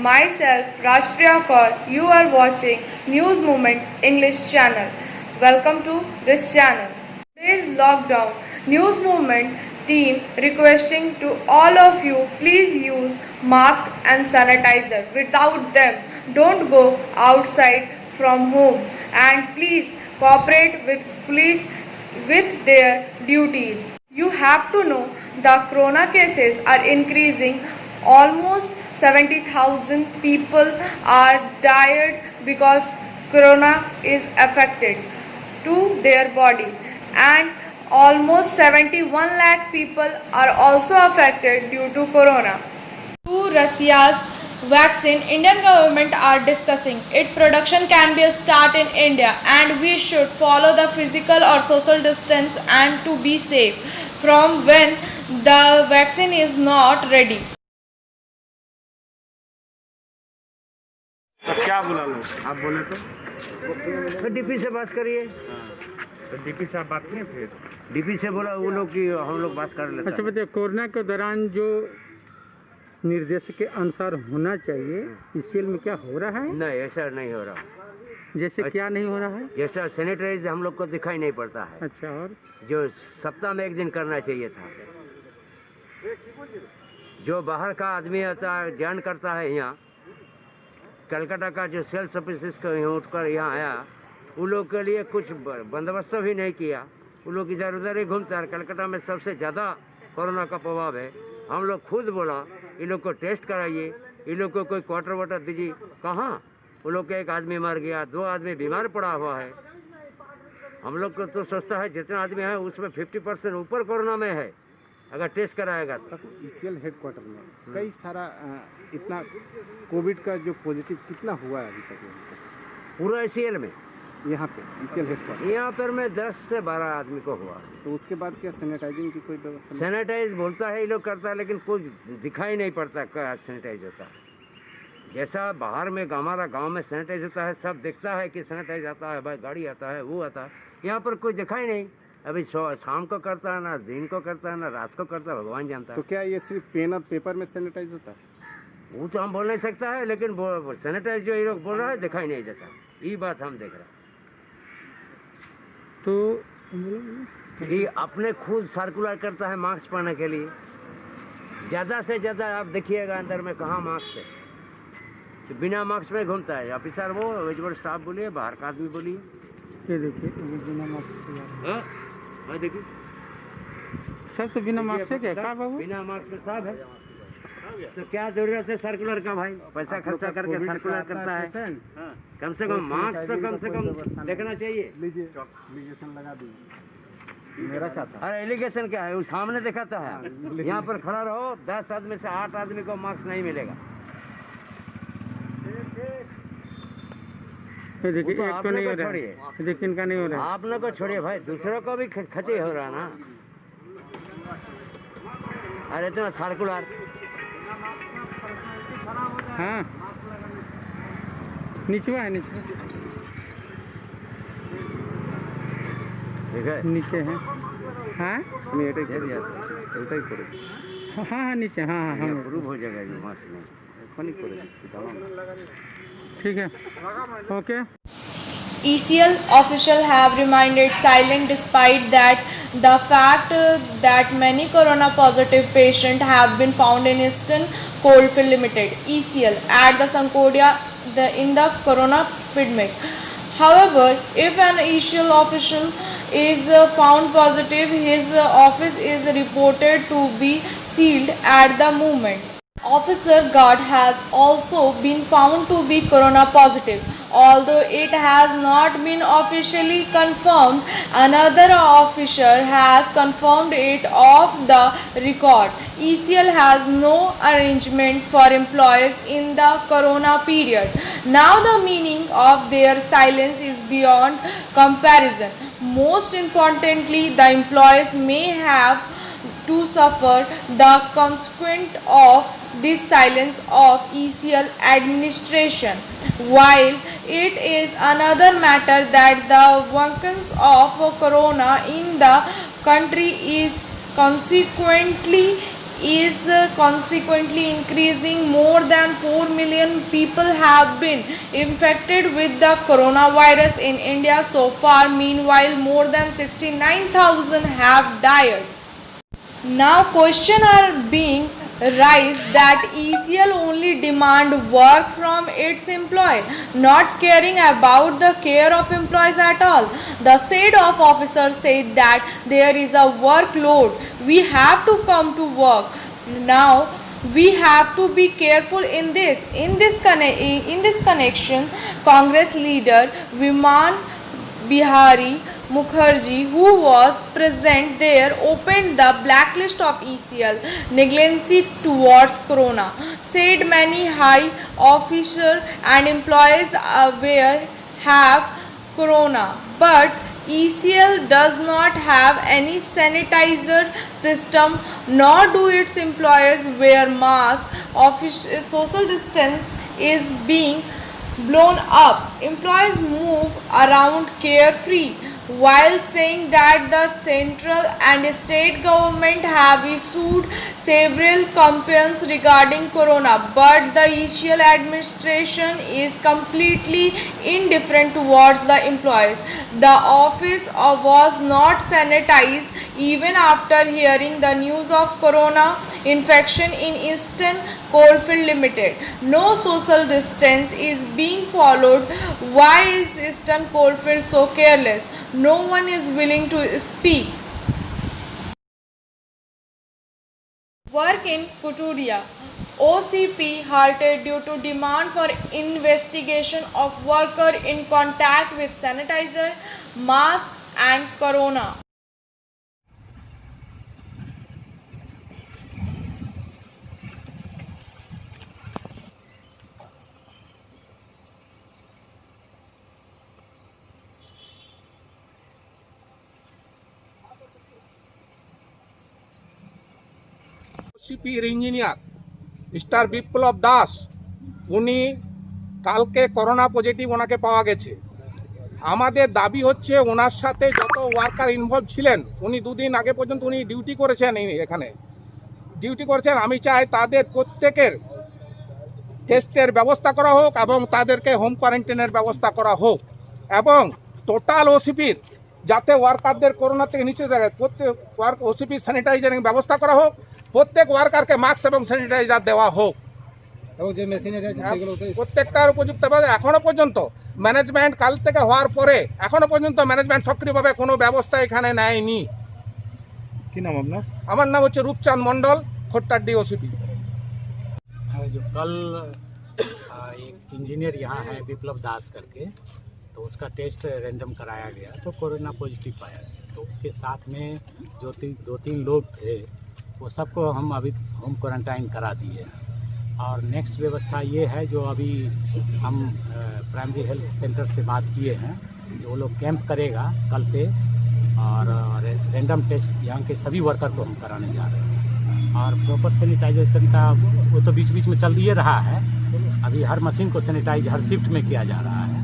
Myself, Rashpriya Kaur. You are watching News Movement English channel. Welcome to this channel. Today's lockdown News Movement team requesting to all of you, please use mask and sanitizer. Without them, don't go outside from home, and please cooperate with police with their duties. You have to know the corona cases are increasing. Almost 70,000 people are died because corona is affected to their body, and almost 71 lakh people are also affected due to corona. To Russia's vaccine, Indian government are discussing its production can be a start in India, and we should follow the physical or social distance and to be safe from when the vaccine is not ready. तो क्या बोला लोग? आप बोले तो DP से बात करिए। तो डीपी से आप बात किए फिर? डीपी से बोला वो लोग कि हम लोग बात कर लेते अच्छा बताइए, कोरोना के दौरान जो निर्देश के अनुसार होना चाहिए इसीएल में क्या हो रहा है? नहीं, ऐसा नहीं हो रहा। जैसे क्या नहीं हो रहा है? जैसा सैनिटाइज हम लोग को दिखाई नहीं पड़ता है। अच्छा, और जो सप्ताह में एक दिन करना चाहिए था। जो बाहर का आदमी आता है, ज्ञान करता है, यहाँ कलकत्ता का जो सेल्स ऑफिस को यहाँ उठकर यहाँ आया, उन लोग के लिए कुछ बंदोबस्त भी नहीं किया। वो लोग इधर उधर ही घूमता है। कलकत्ता में सबसे ज़्यादा कोरोना का प्रभाव है। हम लोग खुद बोला इन लोग को टेस्ट कराइए, इन लोग को कोई क्वार्टर वाटर दीजिए। कहाँ? वो लोग के एक आदमी मर गया, 2 आदमी बीमार पड़ा हुआ है। हम लोग को तो सोचता है जितना आदमी है उसमें 50% ऊपर कोरोना में है अगर टेस्ट कराएगा तो। ईसीएल हेडक्वार्टर में कई सारा इतना कोविड का जो पॉजिटिव कितना हुआ है अभी तक? पूरा ईसीएल में, यहाँ पे ईसीएल हेडक्वार्टर यहाँ पर में 10 से 12 आदमी को हुआ। तो उसके बाद क्या सैनिटाइजिंग की कोई व्यवस्था नहीं? सैनिटाइज बोलता है ये लोग करता है, लेकिन कुछ दिखाई नहीं पड़ता क्या सैनिटाइज होता है। जैसा बाहर में हमारा गांव में सैनिटाइज होता है, सब दिखता है कि सैनिटाइज आता है, भाई गाड़ी आता है, वो आता है। यहाँ पर कोई दिखाई नहीं। अभी शाम को करता है, ना दिन को करता है, ना रात को करता है, भगवान जानता है। तो क्या ये सिर्फ पेन और पेपर में सैनिटाइज होता है? वो तो हम बोल नहीं सकता है, लेकिन सैनिटाइज जो ये लोग बोल रहा है दिखाई नहीं देता। ये बात हम देख रहे हैं। तो ये अपने खुद सर्कुलर करता है मास्क पहनने के लिए। ज़्यादा से ज़्यादा आप देखिएगा अंदर में कहाँ मास्क है, तो बिना मास्क में घूमता है। ऑफिसर वो विजिबल स्टाफ बोलिए, बाहर का आदमी बोलिए। ये देखिए, देखिए सब तो बिना मास्क है क्या बाबू? बिना मास्क में सब है। तो क्या जरूरत है सर्कुलर का भाई? पैसा खर्चा करके सर्कुलर करता है। कम से कम मास्क तो कम से कम देखना चाहिए। लीजिए, एप्लीकेशन लगा दीजिए। मेरा क्या था? अरे एलिगेशन क्या है? वो सामने दिखाता है। यहाँ पर खड़ा रहो, 10 आदमी से 8 आदमी को मास्क नहीं मिलेगा। ये देखिए, तो एक आप तो नहीं लोग हो को रहा छोड़िए। है, देखिए इनका नहीं हो रहा है। आप लोग को छोड़िए भाई, दूसरों को भी क्षति हो रहा है ना। अरे इतना सर्कुलर। हाँ, नीचवा है, नीचे ठीक है, नीचे है। हाँ हाँ हाँ, नीचे, हाँ हाँ हाँ, प्रूव हो जाएगा जो मास्क नहीं। ठीक है, okay. ECL officials have remained silent despite that the fact that many corona positive patients have been found in Eastern Coalfield Limited (ECL) at the Sankodia in the corona pandemic. However, if an ECL official is found positive, his office is reported to be sealed at the moment. Officer guard has also been found to be corona positive. Although it has not been officially confirmed, another officer has confirmed it off the record. ECL has no arrangement for employees in the corona period. Now the meaning of their silence is beyond comparison. Most importantly, the employees may have to suffer the consequence of this silence of ECL administration. While it is another matter that the occurrence of corona in the country is consequently is consequently increasing. More than 4 million people have been infected with the coronavirus in India so far. Meanwhile, more than 69,000 have died. Now questions are being raised that ECL only demand work from its employee, not caring about the care of employees at all. The said of officer said that there is a workload. We have to come to work. Now we have to be careful in this. In this connection, Congress leader Viman Bihari Mukherjee, who was present there, opened the blacklist of ECL negligence towards Corona. Said many high officials and employees have Corona, but ECL does not have any sanitizer system, nor do its employees wear masks. Social distance is being blown up. Employees move around carefree while saying that the central and state government have issued several campaigns regarding corona, but the ECL administration is completely indifferent towards the employees. The office was not sanitized even after hearing the news of corona infection in Eastern Coalfield Limited. No social distance is being followed. Why is Eastern Coalfield so careless? No one is willing to speak. Work in Kutudia. OCP halted due to demand for investigation of worker in contact with sanitizer, mask and corona. সিপির engineer mister Biplab Das উনি কালকে corona positive ওনাকে পাওয়া গেছে। আমাদের দাবি হচ্ছে ওনার সাথে যত ওয়ার্কার ইনভলভ ছিলেন, উনি দুদিন আগে পর্যন্ত উনি ডিউটি করেছেন, এখানে ডিউটি করেছেন। আমি চাই তাদের প্রত্যেকের টেস্টের ব্যবস্থা করা হোক এবং তাদেরকে হোম কোয়ারেন্টাইনের ব্যবস্থা করা হোক এবং টোটাল ওসিপির যাতে ওয়ার্কারদের করোনা থেকে নিচে থাকে প্রত্যেক ওসিপির স্যানিটাইজারিং ব্যবস্থা করা হোক, প্রত্যেক ওয়ার্কারকে মাস্ক এবং স্যানিটাইজার দেওয়া হোক এবং যে মেশিনারি আছে সেগুলো প্রত্যেকটার উপযুক্তভাবে। এখনো পর্যন্ত ম্যানেজমেন্ট কাল থেকে হওয়ার পরে এখনো পর্যন্ত ম্যানেজমেন্ট সক্রিয়ভাবে কোনো ব্যবস্থা এখানে নেয়নি। কি নাম আপনার? আমার নাম হচ্ছে রূপচাঁদ মন্ডল, খোট্টাড্ডি ওসিপি। जो कल एक इंजीनियर यहाँ है विप्लव दास करके, तो उसका टेस्ट रैंडम कराया गया तो कोरोना पॉजिटिव पाया गया। तो उसके साथ में जो दो तीन लोग थे वो सबको हम अभी होम क्वारंटाइन करा दिए। और नेक्स्ट व्यवस्था ये है जो अभी हम प्राइमरी हेल्थ सेंटर से बात किए हैं, जो वो लोग कैंप करेगा कल से और रैंडम टेस्ट यहाँ के सभी वर्कर को हम कराने जा रहे हैं। और प्रॉपर सैनिटाइजेशन का वो तो बीच बीच में चल ही रहा है, अभी हर मशीन को सैनिटाइज हर शिफ्ट में किया जा रहा है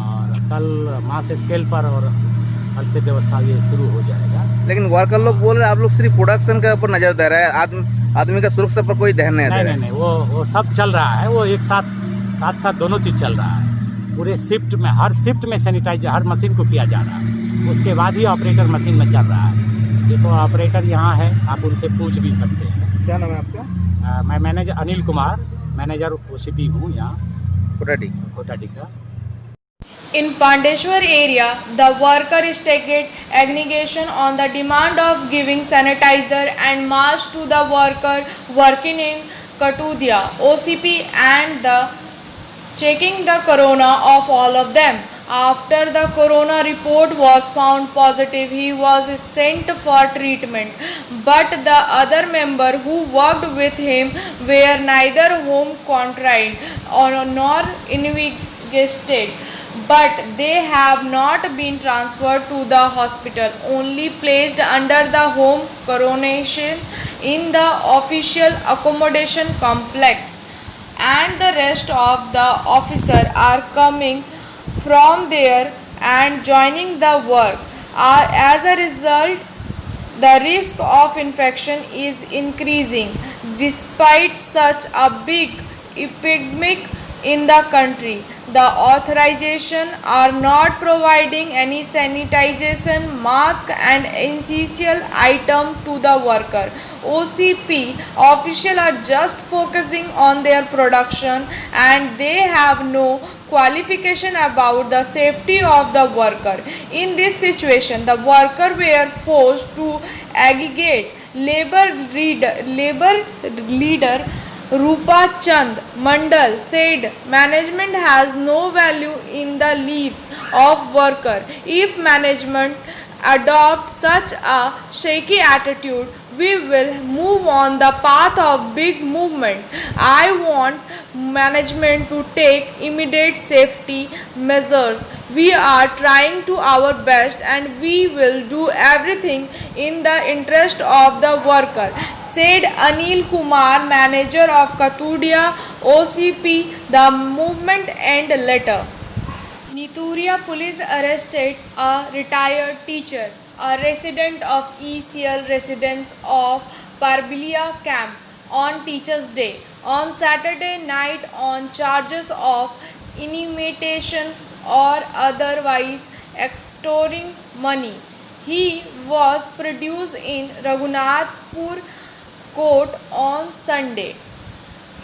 और कल मास स्केल पर और कल से व्यवस्था ये शुरू हो जाएगा। लेकिन वर्कर लोग बोल रहे हैं आप लोग सिर्फ प्रोडक्शन के ऊपर नजर दे रहे हैं, आदमी का सुरक्षा पर कोई ध्यान नहीं दे रहे। नहीं, वो सब चल रहा है, वो एक साथ दोनों चीज़ चल रहा है। पूरे शिफ्ट में हर शिफ्ट में सैनिटाइजर हर मशीन को किया जा रहा है, उसके बाद ही ऑपरेटर मशीन में चल रहा है। देखो ऑपरेटर यहाँ है, आप उनसे पूछ भी सकते हैं। क्या नाम है आपका? मैं manager Anil Kumar, manager OCP हूँ यहाँ कोटाडी का। In Pandeshwar area, the worker stated aggregation on the demand of giving sanitizer and mask to the worker working in Katudia, OCP and the checking the corona of all of them. After the corona report was found positive, he was sent for treatment, but the other member who worked with him were neither home quarantined nor investigated, but they have not been transferred to the hospital, only placed under the home quarantine in the official accommodation complex, and the rest of the officers are coming from there and joining the work. As a result, The risk of infection is increasing despite such a big epidemic in the country. The authorization are not providing any sanitization, mask and essential item to the worker. OCP officials are just focusing on their production and they have no qualification about the safety of the worker. In this situation, the worker were forced to aggregate. Labor leader Rupa Chand Mandal said management has no value in the lives of worker. If management adopt such a shaky attitude, we will move on the path of big movement. I want management to take immediate safety measures. We are trying to our best and we will do everything in the interest of the worker, said Anil Kumar, manager of Katudia OCP. The movement end letter. Nituria police arrested a retired teacher, a resident of ECL residence of Parbilia camp on Teachers' Day on Saturday night on charges of intimidation or otherwise extorting money. He was produced in Raghunathpur court on Sunday.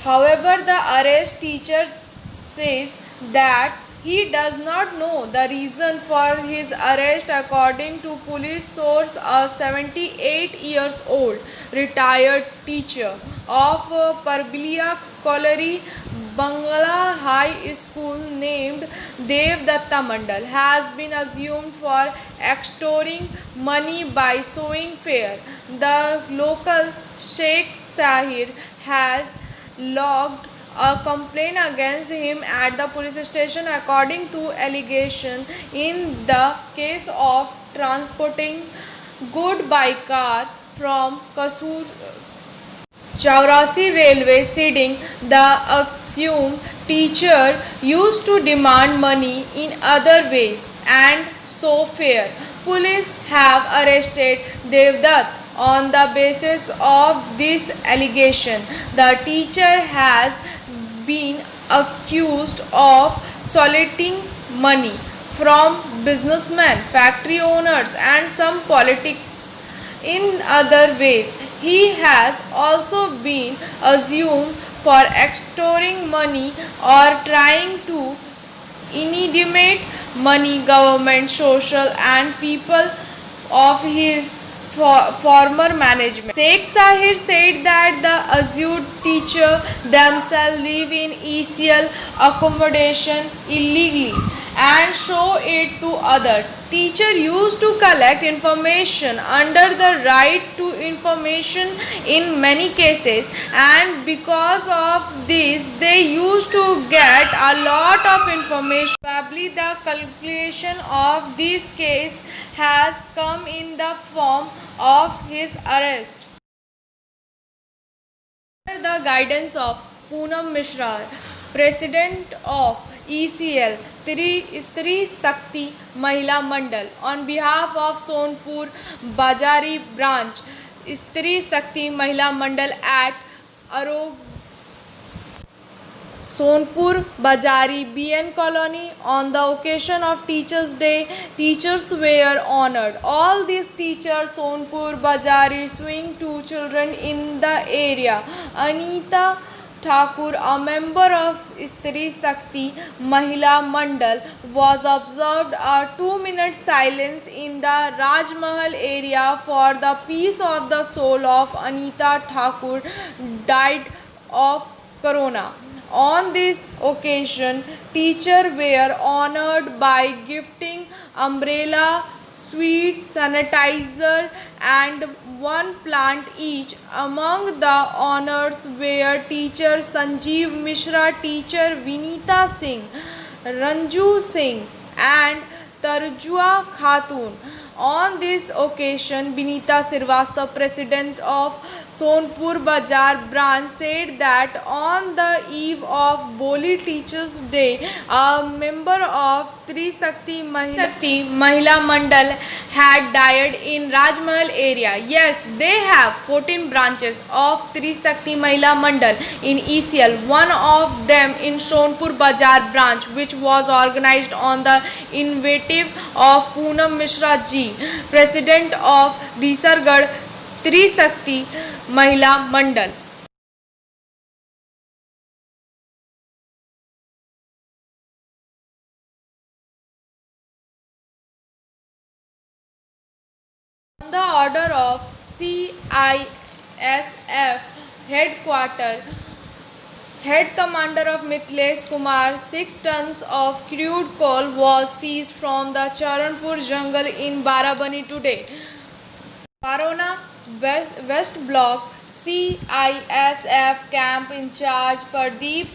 However, the arrest teacher says that he does not know the reason for his arrest. According to police source, a 78 years old retired teacher of Parbilia Colliery Bangla High School named Devdatta Mandal has been assumed for extorting money by showing fear. The local Sheikh Sahir has logged a complaint against him at the police station. According to allegation in the case of transporting goods by car from Kasur Chaurasi railway siding, the assumed teacher used to demand money in other ways and so fear. Police have arrested Devdutt on the basis of this allegation. The teacher has been accused of soliciting money from businessmen, factory owners and some politics in other ways. He has also been assumed for extorting money or trying to intimidate money, government, social and people of his former management. Sheikh Sahir said that the assumed teacher themselves live in ECL accommodation illegally and show it to others. Teacher used to collect information under the right to information in many cases, and because of this they used to get a lot of information. Probably the calculation of this case has come in the form of his arrest. Under the guidance of Poonam Mishra, President of ECL Stri Shakti Mahila Mandal, on behalf of Sonpur Bajari branch, Stri Shakti Mahila Mandal at Arog Sonpur Bajari BN Colony, on the occasion of Teachers' Day, teachers were honored. All these teachers Sonpur Bajari swing to children in the area. Anita Thakur, a member of Stri Shakti Mahila Mandal, was observed a 2-minute silence in the Rajmahal area for the peace of the soul of Anita Thakur, died of corona. On this occasion, teachers were honored by gifting umbrella, sweets, sanitizer and one plant each. Among the honors were teacher Sanjeev Mishra, teacher Vinita Singh, Ranju Singh and Tarjua Khatun. On this occasion, Binita Srivastava, president of Sonpur Bajar branch, said that on the eve of Boli Teachers' Day, a member of Trisakti Mahila Mandal had died in Rajmahal area. Yes, they have 14 branches of Trisakti Mahila Mandal in ECL. One of them in Sonpur Bazar branch, which was organized on the initiative of Poonam Mishra ji, president of Disargarh Trisakti Mahila Mandal. On the order of CISF headquarters, head commander of Mithilesh Kumar, 6 tons of crude coal was seized from the Charanpur jungle in Barabani today. Barona West Block CISF camp in charge Pardeep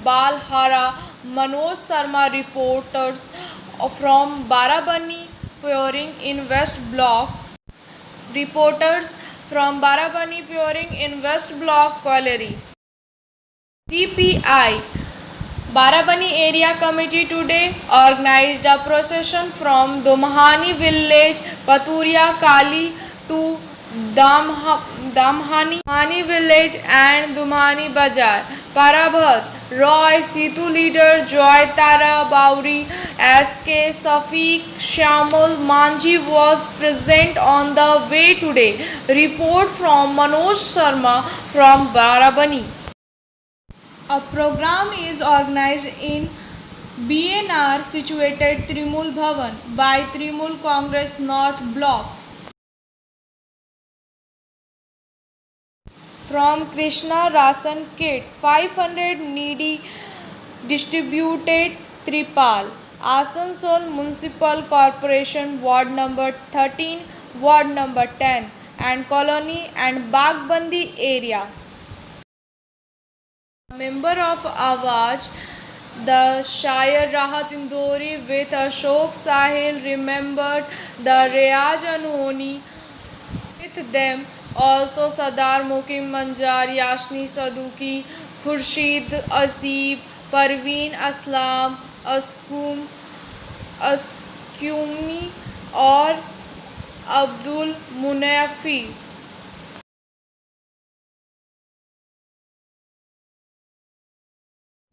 Balhara Manoj Sharma reporters from Barabani pouring in West Block. Reporters from Barabani pouring in West Block Colliery. CPI Barabani Area Committee today organized a procession from Domhani village, Paturia Kali to Damhani village and Dumhani Bazar. Parabhat Roy, Situ leader Joy Tara Bauri, SK Safiq Shamul Manji was present on the way today. Report from Manoj Sharma from Barabani. A program is organized in BNR situated Trimul Bhavan by Trimul Congress North Block. From Krishna Rasan Kit, 500 needy distributed Tripal. Asansol Municipal Corporation Ward number 13, Ward number 10 and Colony and Bagbandi area. Member of Awaz, the Shire Rahat Indori with Ashok Sahil remembered the Riaz Anhoni. With them also Sadar Mukim Manjar, Yashni Saduki, Khurshid Azib, Parveen Aslam, Askumi और Abdul Munafi.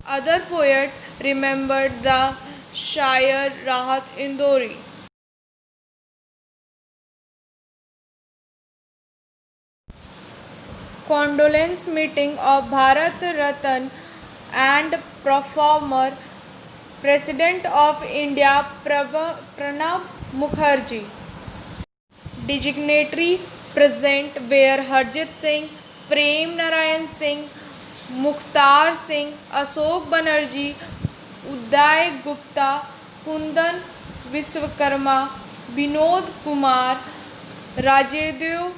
Other poet remembered the Shire Rahat Indori. Condolence meeting of Bharat Ratan and performer President of India Pranab Mukherjee. Dignitary present were Harjit Singh, Prem Narayan Singh, Mukhtar Singh, Ashok Banerjee, Uday Gupta, Kundan Vishwakarma, Vinod Kumar, Rajedev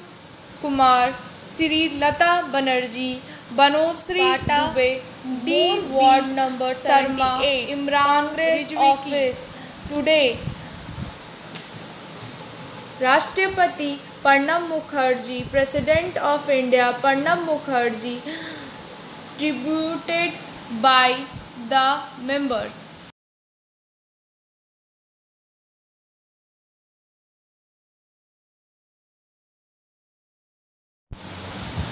Kumar, Sri Lata Banerjee, Banosri Dubey, D Ward number Sarma, Imran Congress office today. Rashtrapati Pranab Mukherjee, President of India Pranab Mukherjee, tributed by the members.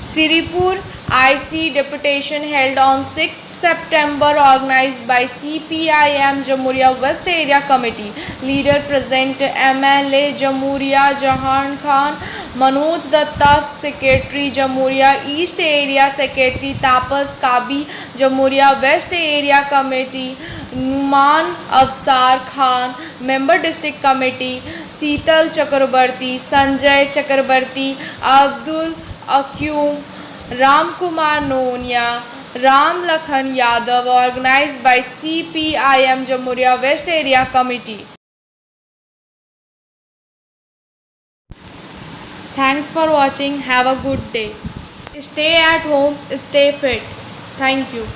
Siripur IC deputation held on 6th September organized by CPIM Jammuria West Area Committee. Leader present MLA Jammuria Jahan Khan, Manoj Datta Secretary Jammuria East Area Secretary Tapas Kabi Jammuria West Area Committee, Numan Afsar Khan Member District Committee, Seetal Chakrabarti, Sanjay Chakrabarti, Abdul Akyum, Ram Kumar Nonia, Ram Lakhan Yadav organized by CPIM Jammuria West Area Committee. Thanks for watching. Have a good day. Stay at home, stay fit. Thank you.